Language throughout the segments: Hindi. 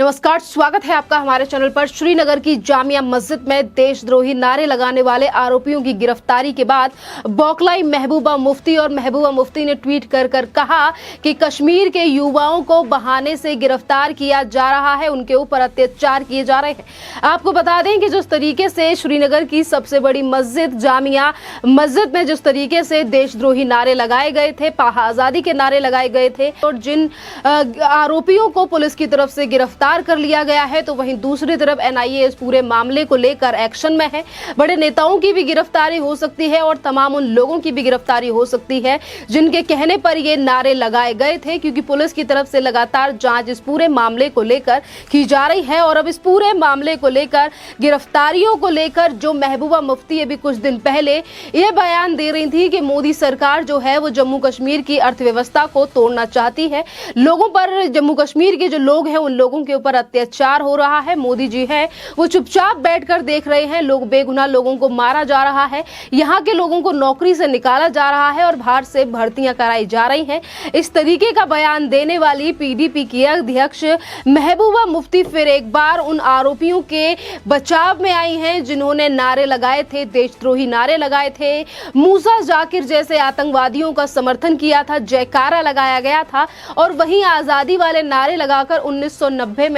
नमस्कार, स्वागत है आपका हमारे चैनल पर। श्रीनगर की जामिया मस्जिद में देशद्रोही नारे लगाने वाले आरोपियों की गिरफ्तारी के बाद बौखलाई महबूबा मुफ्ती और महबूबा मुफ्ती ने ट्वीट कर कहा कि कश्मीर के युवाओं को बहाने से गिरफ्तार किया जा रहा है, उनके ऊपर अत्याचार किए जा रहे हैं। आपको बता दें कि जिस तरीके से श्रीनगर की सबसे बड़ी मस्जिद जामिया मस्जिद में जिस तरीके से देशद्रोही नारे लगाए गए थे, आजादी के नारे लगाए गए थे और जिन आरोपियों को पुलिस की तरफ से गिरफ्तार कर लिया गया है, तो वहीं दूसरी तरफ एनआईए इस पूरे मामले को लेकर एक्शन में है। बड़े नेताओं की भी गिरफ्तारी हो सकती है और तमाम उन लोगों की भी गिरफ्तारी हो सकती है जिनके कहने पर ये नारे लगाए गए थे, क्योंकि पुलिस की तरफ से लगातार जांच इस पूरे मामले को लेकर की जा रही है। और अब इस पूरे मामले को लेकर, गिरफ्तारियों को लेकर जो महबूबा मुफ्ती अभी कुछ दिन पहले ये बयान दे रही थी कि मोदी सरकार जो है वो जम्मू कश्मीर की अर्थव्यवस्था को तोड़ना चाहती है, लोगों पर, जम्मू कश्मीर के जो लोग हैं उन लोगों के ऊपर अत्याचार हो रहा है। मोदी जी है वो चुपचाप बैठकर देख रहे हैं, लोग बेगुनाह लोगों को मारा जा रहा है, यहाँ के लोगों को नौकरी से निकाला जा रहा है और बाहर से भर्तियां कराई जा रही हैं। इस तरीके का बयान देने वाली पीडीपी की अध्यक्ष महबूबा मुफ्ती फिर एक बार उन आरोपियों के बचाव में आई हैं जिन्होंने नारे लगाए थे, देशद्रोही नारे लगाए थे, मूसा जाकिर जैसे आतंकवादियों का समर्थन किया था, जयकारा लगाया गया था। और वहीं आजादी वाले नारे लगाकर 1990 में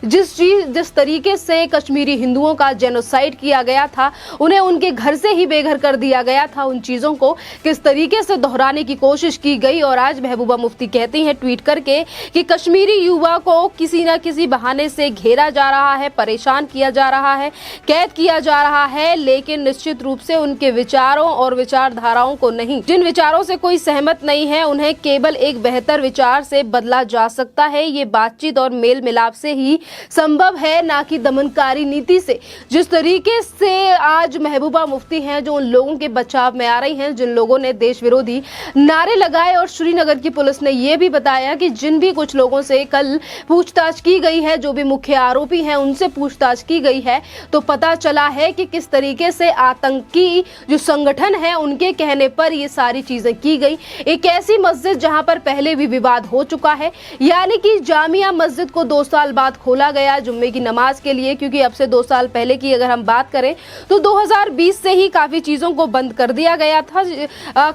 जिस तरीके से कश्मीरी हिंदुओं का जेनोसाइड किया गया था, उन्हें उनके घर से ही बेघर कर दिया गया था, उन चीजों को किस तरीके से दोहराने की कोशिश की गई। और आज महबूबा मुफ्ती कहती हैं ट्वीट करके कि कश्मीरी युवा को किसी न किसी बहाने से घेरा जा रहा है, परेशान किया जा रहा है, कैद किया जा रहा है, लेकिन निश्चित रूप से उनके विचारों और विचारधाराओं को नहीं, जिन विचारों से कोई सहमत नहीं है, उन्हें केवल एक बेहतर विचार से बदला जा सकता है। ये बातचीत और मेल मिलाप से ही संभव है, ना कि दमनकारी नीति से। जिस तरीके से आज महबूबा मुफ्ती हैं जो उन लोगों के बचाव में आ रही हैं जिन लोगों ने देश विरोधी नारे लगाए, और श्रीनगर की पुलिस ने यह भी बताया कि जिन भी कुछ लोगों से कल पूछताछ की गई है, जो भी मुख्य आरोपी हैं उनसे पूछताछ की गई है, तो पता चला है कि किस तरीके से आतंकी जो संगठन है उनके कहने पर ये सारी चीजें की गई। एक ऐसी मस्जिद जहां पर पहले भी विवाद हो चुका है, यानी कि जामिया मस्जिद को 2 साल बाद खोला गया जुम्मे की नमाज के लिए, क्योंकि अब से 2 साल पहले की अगर हम बात करें तो 2020 से ही काफी चीजों को बंद कर दिया गया था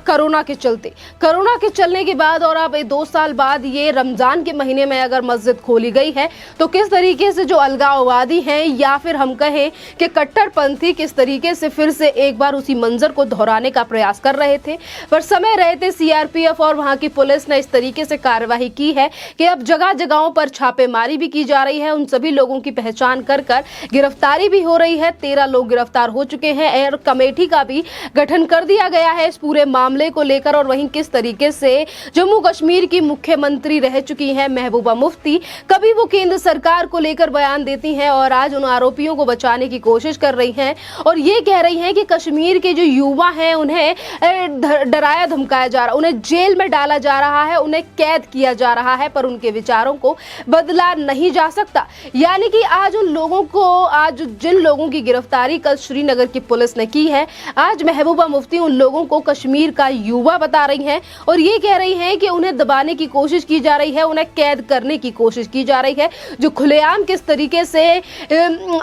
कोरोना के चलते। कोरोना के चलने के बाद और अब 2 साल बाद ये रमजान के महीने में अगर मस्जिद खोली गई है, तो किस तरीके से जो अलगाववादी हैं या फिर हम कहें कि कट्टरपंथी किस तरीके से फिर से एक बार उसी मंजर को दोहराने का प्रयास कर रहे थे। पर समय रहते सीआरपीएफ और वहां की पुलिस ने इस तरीके से कार्यवाही की है कि अब जगह जगहों पर छापेमारी भी की जा रही है, उन सभी लोगों की पहचान कर गिरफ्तारी भी हो रही है। 13 लोग गिरफ्तार हो चुके हैं। एयर कमेटी का भी गठन कर दिया गया है इस पूरे मामले को लेकर। और वहीं किस तरीके से जम्मू कश्मीर की मुख्यमंत्री रह चुकी हैं महबूबा मुफ्ती, कभी वो केंद्र सरकार को लेकर बयान देती हैं और आज उन आरोपियों को बचाने की कोशिश कर रही हैं और ये कह रही हैं कि कश्मीर के जो युवा हैं उन्हें डराया धमकाया जा रहा है, उन्हें जेल में डाला जा रहा है, उन्हें कैद किया जा रहा है, पर उनके विचारों को बदला नहीं जा सकता। यानी कि आज उन लोगों को, आज जिन लोगों की गिरफ्तारी कल श्रीनगर की पुलिस ने की है, आज महबूबा मुफ्ती उन लोगों को कश्मीर का युवा बता रही हैं और ये कह रही हैं कि उन्हें दबाने की कोशिश की जा रही है, उन्हें कैद करने की कोशिश की जा रही है, जो खुलेआम किस तरीके से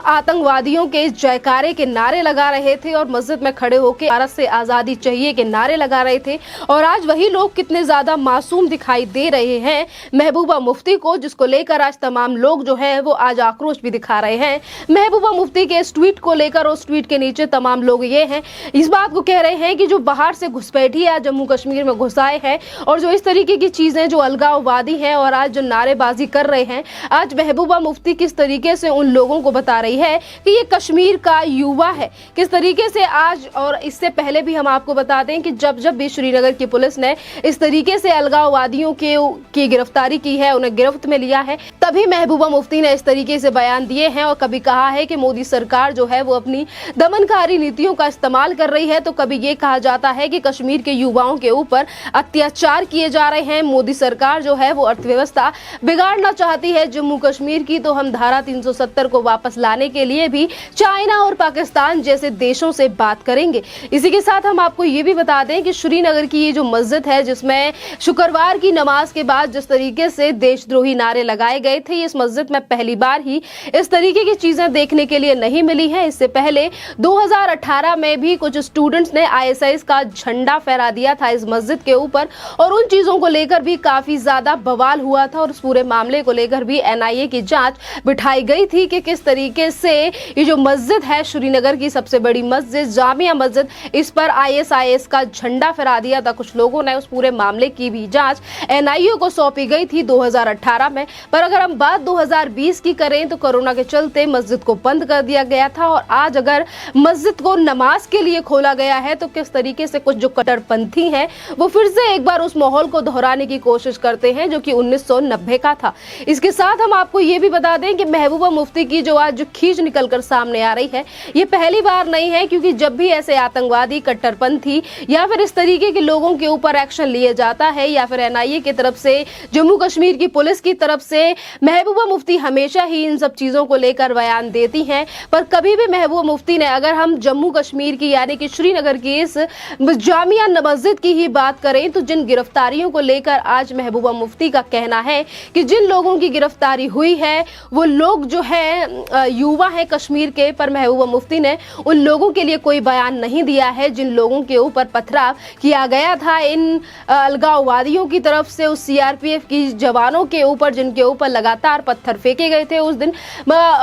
आतंकवादियों के जयकारे के नारे लगा रहे थे और मस्जिद में खड़े होकर भारत से आजादी चाहिए के नारे लगा रहे थे। और आज वही लोग कितने ज्यादा मासूम दिखाई दे रहे हैं महबूबा मुफ्ती को, जिसको लेकर आज तमाम लोग जो है वो आज आक्रोश भी दिखा रहे हैं महबूबा मुफ्ती के इस ट्वीट को लेकर। उस ट्वीट के नीचे तमाम लोग ये हैं, इस बात को कह रहे हैं कि जो बाहर से घुसपैठिया जम्मू कश्मीर में घुसाए हैं और जो इस तरीके की चीजें जो अलगाववादी हैं और आज जो नारेबाजी कर रहे हैं, आज महबूबा मुफ्ती किस तरीके से उन लोगों को बता रही है कि ये कश्मीर का युवा है, किस तरीके से आज। और इससे पहले भी हम आपको बता दें कि जब भी श्रीनगर की पुलिस ने इस तरीके से अलगाववादियों की गिरफ्तारी की है, उन्हें गिरफ्त में लिया है, तभी महबूबा मुफ्ती ने इस तरीके से बयान दिए हैं। और कभी कहा है कि मोदी सरकार जो है वो अपनी दमनकारी नीतियों का इस्तेमाल कर रही है, तो कभी ये कहा जाता है कि कश्मीर के युवाओं के ऊपर अत्याचार किए जा रहे हैं, मोदी सरकार जो है वो अर्थव्यवस्था बिगाड़ना चाहती है जम्मू कश्मीर की, तो हम धारा 370 को वापस लाने के लिए भी चाइना और पाकिस्तान जैसे देशों से बात करेंगे। इसी के साथ हम आपको ये भी बता दें कि श्रीनगर की ये जो मस्जिद है जिसमें शुक्रवार की नमाज के बाद जिस तरीके से देशद्रोही नारे लगाए गए थे, इस मस्जिद में पहली बार ही इस तरीके की चीजें देखने के लिए नहीं मिली हैं। इससे पहले 2018 में भी कुछ स्टूडेंट्स ने आईएसआईएस का झंडा फहरा दिया था इस मस्जिद के ऊपर और उन चीजों को लेकर भी काफी ज्यादा बवाल हुआ था और उस पूरे मामले को लेकर भी एनआईए की जांच बिठाई गई थी कि किस तरीके से ये जो मस्जिद है, श्रीनगर की सबसे बड़ी मस्जिद जामिया मस्जिद, इस पर आईएसआईएस का झंडा फहरा दिया था कुछ लोगों ने। उस पूरे मामले की भी जांच एनआईए को सौंपी गई थी 2018 में। पर अगर हम बात 2020 की करें तो कोरोना के चलते मस्जिद को बंद कर दिया गया था और आज अगर मस्जिद को नमाज के लिए खोला गया है तो किस तरीके से कुछ जो कट्टरपंथी हैं वो फिर से एक बार उस माहौल को दोहराने की कोशिश करते हैं जो कि 1990 का था। इसके साथ हम आपको ये भी बता दें कि महबूबा मुफ्ती की जो आज जो खींच निकलकर सामने आ रही है ये पहली बार नहीं है, क्योंकि जब भी ऐसे आतंकवादी, कट्टरपंथी या फिर इस तरीके के लोगों के ऊपर एक्शन लिए जाता है या फिर एनआईए की तरफ से, जम्मू कश्मीर की पुलिस की तरफ से, महबूबा मुफ्ती हमेशा ही इन सब चीजों को लेकर बयान देती हैं। पर कभी भी महबूबा मुफ्ती ने, अगर हम जम्मू कश्मीर की यानी कि श्रीनगर की इस जामिया मस्जिद की ही बात करें तो जिन गिरफ्तारियों को लेकर आज महबूबा मुफ्ती का कहना है कि जिन लोगों की गिरफ्तारी हुई है वो लोग जो है युवा है कश्मीर के, पर महबूबा मुफ्ती ने उन लोगों के लिए कोई बयान नहीं दिया है जिन लोगों के ऊपर पथराव किया गया था इन अलगाववादियों की तरफ से, उस सीआरपीएफ की जवानों के ऊपर जिनके ऊपर लगातार पत्थर फेंके गए थे। उस दिन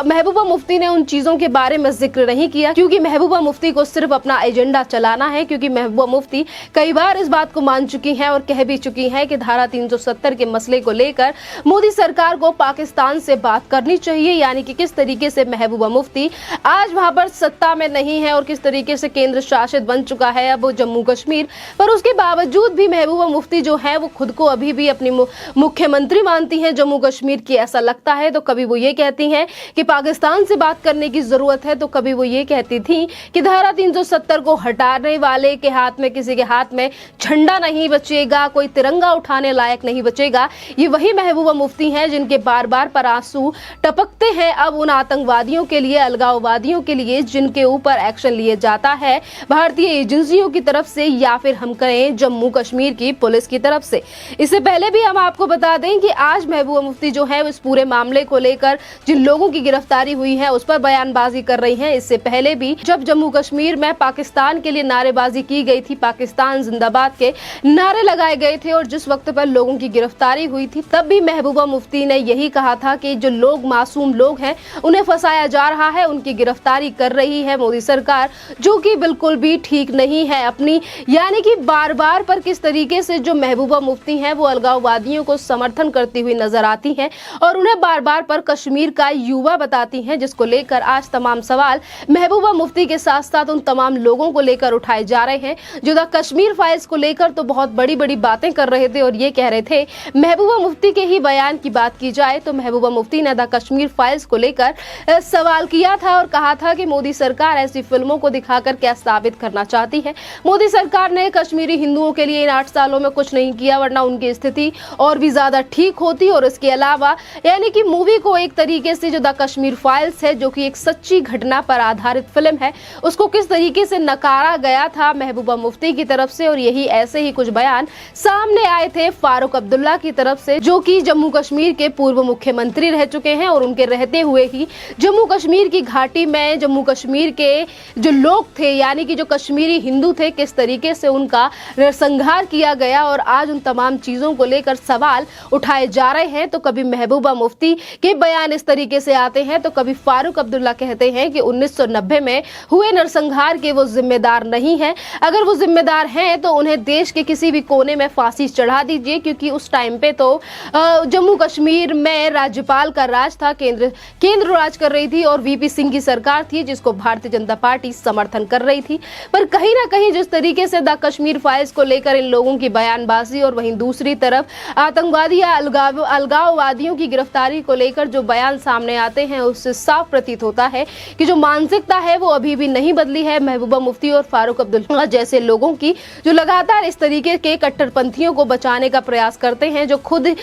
महबूबा मुफ्ती ने उन चीजों के बारे में जिक्र नहीं किया, क्योंकि महबूबा मुफ्ती को सिर्फ अपना एजेंडा चलाना है, क्योंकि महबूबा मुफ्ती कई बार इस बात को मान चुकी हैं और कह भी चुकी हैं कि धारा 370 के मसले को लेकर मोदी सरकार को पाकिस्तान से बात करनी चाहिए, यानी कि किस तरीके से महबूबा मुफ्ती आज वहां पर सत्ता में नहीं है और किस तरीके से केंद्र शासित बन चुका है अब जम्मू कश्मीर। पर उसके बावजूद भी महबूबा मुफ्ती जो है वो खुद को अभी भी अपनी मुख्यमंत्री मानती हैं जम्मू कश्मीर की, ऐसा लगता है। तो कभी वो ये कहती हैं कि पाकिस्तान से बात करने की जरूरत है, तो कभी वो ये कहती थी कि धारा 370 को हटाने वाले के हाथ में, किसी के हाथ में झंडा नहीं बचेगा, कोई तिरंगा उठाने लायक नहीं बचेगा। ये वही महबूबा मुफ्ती हैं जिनके बार बार पर आंसू टपकते हैं अब उन आतंकवादियों के लिए, अलगाववादियों के लिए जिनके ऊपर एक्शन लिए जाता है भारतीय एजेंसियों की तरफ से या फिर हम कहें जम्मू कश्मीर की पुलिस की तरफ से। इससे पहले भी हम आपको बता दें कि आज महबूबा मुफ्ती जो है इस पूरे मामले को लेकर जिन लोगों की गिरफ्तारी हुई है उस पर बयानबाजी कर रही हैं। इससे पहले भी जब जम्मू कश्मीर में पाकिस्तान के लिए नारेबाजी की गई थी, पाकिस्तान जिंदाबाद के नारे लगाए गए थे और जिस वक्त पर लोगों की गिरफ्तारी हुई थी तब भी महबूबा मुफ्ती ने यही कहा था कि जो लोग मासूम लोग हैं उन्हें फंसाया जा रहा है, उनकी गिरफ्तारी कर रही है मोदी सरकार, जो कि बिल्कुल भी ठीक नहीं है अपनी, यानी कि बार बार पर किस तरीके से जो महबूबा मुफ्ती हैं वो अलगाववादियों को समर्थन करती हुई नजर आती हैं और उन्हें बार बार पर कश्मीर का युवा बताती हैं, जिसको लेकर आज तमाम सवाल महबूबा मुफ्ती के साथ साथ उन तमाम लोगों को लेकर उठाए जा रहे हैं जो द कश्मीर फाइल्स को लेकर तो बहुत बड़ी बड़ी बातें कर रहे थे और ये कह रहे थे। महबूबा मुफ्ती के ही बयान की बात की जाए तो महबूबा मुफ्ती ने द कश्मीर फाइल्स को लेकर सवाल किया था और कहा था कि मोदी सरकार ऐसी फिल्मों को दिखाकर क्या साबित करना चाहती है। मोदी सरकार ने कश्मीरी हिंदुओं के लिए इन 8 सालों में कुछ नहीं किया, वरना उनकी स्थिति और भी ज्यादा ठीक होती। और इसके अलावा यानी कि मूवी को एक तरीके से जो द कश्मीर फाइल्स है, जो कि एक सच्ची घटना पर आधारित फिल्म है, उसको किस तरीके से नकारा गया था महबूबा मुफ्ती की तरफ से। और यही ऐसे ही कुछ बयान सामने आए थे फारूक अब्दुल्ला की तरफ से, जो कि जम्मू कश्मीर के पूर्व मुख्यमंत्री रह चुके हैं और उनके रहते हुए ही जम्मू कश्मीर की घाटी में जम्मू कश्मीर के जो लोग थे यानी कि जो कश्मीरी हिंदू थे, किस तरीके से उनका नरसंहार किया गया और आज उन तमाम चीजों को लेकर सवाल उठाए जा रहे हैं। तो कभी महबूबा मुफ्ती के बयान इस तरीके से आते हैं तो कभी फारूक अब्दुल्ला कहते हैं कि 1990 में हुए नरसंहार के वो जिम्मेदार नहीं है, अगर वो जिम्मेदार हैं तो उन्हें देश के किसी भी कोने में फांसी चढ़ा दीजिए, क्योंकि उस टाइम पे तो जम्मू कश्मीर में राज्यपाल का राज था, केंद्र राज कर रही थी और वीपी सिंह की सरकार थी जिसको भारतीय जनता पार्टी समर्थन कर रही थी। पर कहीं ना कहीं जिस तरीके से द कश्मीर फाइल्स को लेकर इन लोगों की बयानबाजी और वहीं दूसरी तरफ आतंकवादी या अलगाववादियों की गिरफ्तारी को लेकर जो बयान सामने आते हैं उससे साफ प्रतीत होता है कि जो मानसिकता है वो अभी भी नहीं बदली है महबूबा मुफ्ती और फारूक अब्दुल्ला जैसे लोगों की, जो लगातार इस तरीके के कट्टरपंथियों को बचाने का प्रयास करते हैं, जो खुद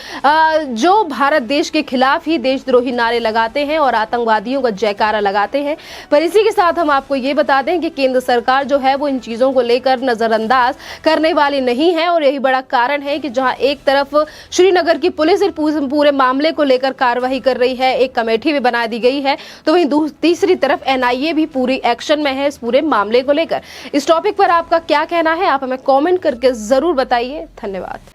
जो भारत देश के खिलाफ ही देशद्रोही नारे लगाते हैं और आतंकवादियों का जयकारा लगाते हैं। पर इसी के साथ हम आपको ये बता दें कि केंद्र सरकार जो है वो इन चीजों को लेकर नजरअंदाज करने वाली नहीं है और यही बड़ा कारण है कि जहां एक तरफ श्रीनगर की पुलिस पूरे मामले को लेकर लेकर कार्रवाई कर रही है, एक कमेटी भी बना दी गई है, तो वहीं तीसरी तरफ एनआईए भी पूरी एक्शन में है इस पूरे मामले को लेकर। इस टॉपिक पर आपका क्या कहना है, आप हमें कमेंट करके जरूर बताइए। धन्यवाद।